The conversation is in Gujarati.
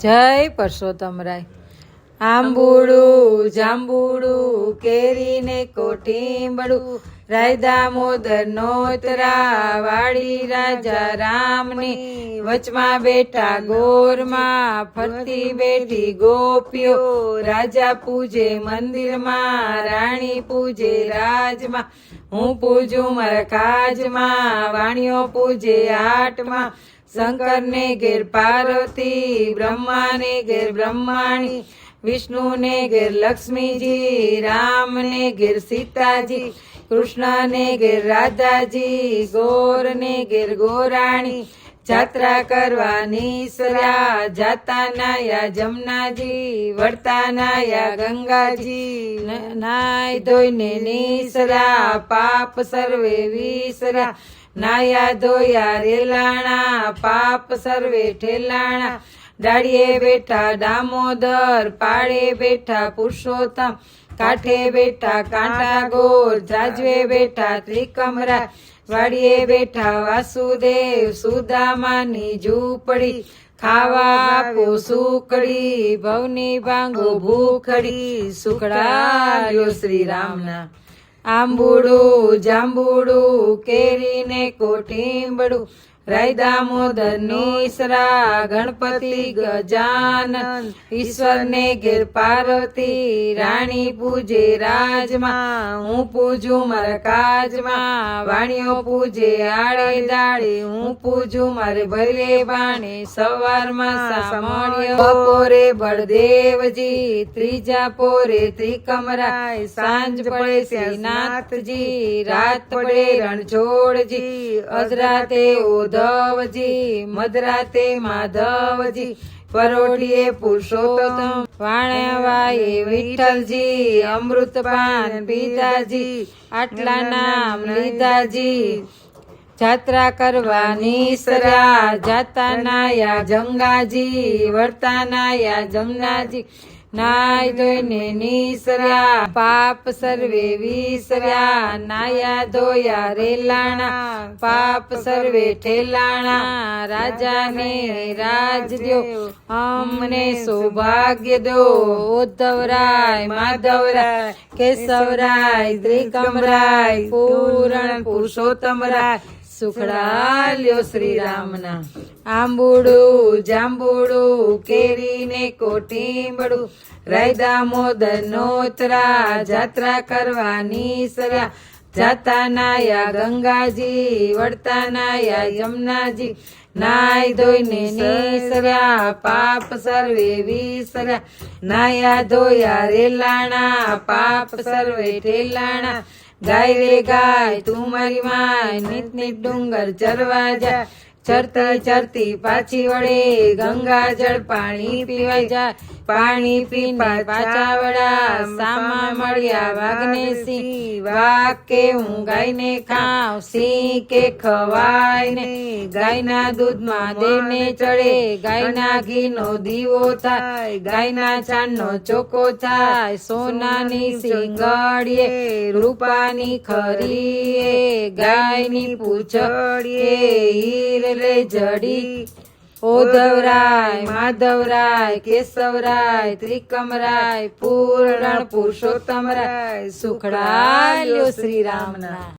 જય પરસોત્તમરાય। આંબુડું જાંબુડું કેરીને કોઠીંબડું રાય દામોદર નોતરા વાડી રાજા રામની વચમાં બેઠા ગોરમાં ફરતી બેઠી ગોપીઓ રાજા પૂજે મંદિરમાં રાણી પૂજે રાજમાં હું પૂજું મારા કાજમાં વાણીઓ પૂજે આટમાં શંકર ને ઘેર પાર્વતી બ્રહ્મા ને ઘેર બ્રહ્માણી વિષ્ણુ ને ઘેર લક્ષ્મીજી રામ ને ઘેર સીતાજી કૃષ્ણ ને ઘેર રાધાજી ગોર ને ઘેર ગોરાણી જાત્રા કરવાની સર્યા જાતા નાયા જમનાજી વળતા નાયા ગંગાજી નાય ધોઈને નીસર્યા પાપ સર્વે વિસર્યા નાયા ધોયા રેલાણા પાપ સર્વે ઠેલાણા ડાળીએ બેઠા દામોદર પાળે બેઠા પુરુષોત્તમ કાંઠે બેઠા કાંટા ગોર જાજવે બેઠા ત્રિકમરા વાડીએ બેઠા વાસુદેવ સુદામાની ઝૂંપડી ખાવા આપો સુકડી ભવની ભાંગો ભૂખડી સુખડા શ્રી રામના। આંબુડું જાંબુડું કેરીને કોઠીંબડું રાય દામોદર નીસરા ગણપતિ ગજાનન ઈશ્વર ને ઘેર પાર્વતી રાણી પૂજે રાજમાં હું પૂજું મારા કાજમાં વાણીઓ પૂજે આડે દાડે હું પૂજું મારે ભલે બાણે સવારમાં સામણ્યો બપોરે બળદેવજી ત્રીજા પોરે ત્રિકમરાય સાંજ પડે શ્રીનાથજી રાત પડે રણછોડજી અજરાતે ધવજી મધરાતે માધવજી પરોઢીએ પુરુષોત્તમ વાણવાએ વિઠ્ઠલજી અમૃતપાન પીધાજી આટલા નામ લીધાજી જાત્રા કરવાની સર્યા જાતા નાયા જંગાજી વળતા નાયા જમનાજી નાય ધોઈને નીસર્યા પાપ સર્વે વિસર્યા નાયા ધોયા રેલાણા પાપ સર્વે ઠેલાણા રાજાને રાજ દ્યો અમને સૌભાગ્ય દો ઉદ્ધવરાય માધવરાય કેશવરાય ત્રિકમરાય પૂરણ પુરુષોત્તમરાય સુખડા શ્રી રામના। આંબુડું જાંબુડું કેરીને કોઠીંબડું રાય દામોદર નોતરા જાત્રા કરવાની સર્યા જાતા નાયા ગંગાજી વળતા નાયા જમનાજી નાય ધોઈને નીસર્યા પાપ સર્વે વિસર્યા નાયા ધોયા રેલાણા પાપ સર્વે ઠેલાણા ગાય રે ગાય તું મારી માય નીત નીત ડુંગર ચરવા જા ચરતી ચરતી પાછી વળે ગંગા જળ પાણી પીવા જાય પાણી પીને પાછા વળ્યા સામા મળ્યા વાઘને સિંહ વાઘ કે હું ગાયને ખાવ સિંહ કે ખવાય ને ગાયના દૂધમાં દેને ચડે ગાયના ઘીનો દીવો થાય ગાયના છાણનો ચોખ્ખો થાય સોનાની સિંગડીએ રૂપાની ખરીએ ગાયની પૂંછડીએ હીર રે જડી ઉદ્ધવરાય માધવરાય કેશવરાય ત્રિકમરાય પૂરણ પુરુષોત્તમરાય સુખડા શ્રી રામના।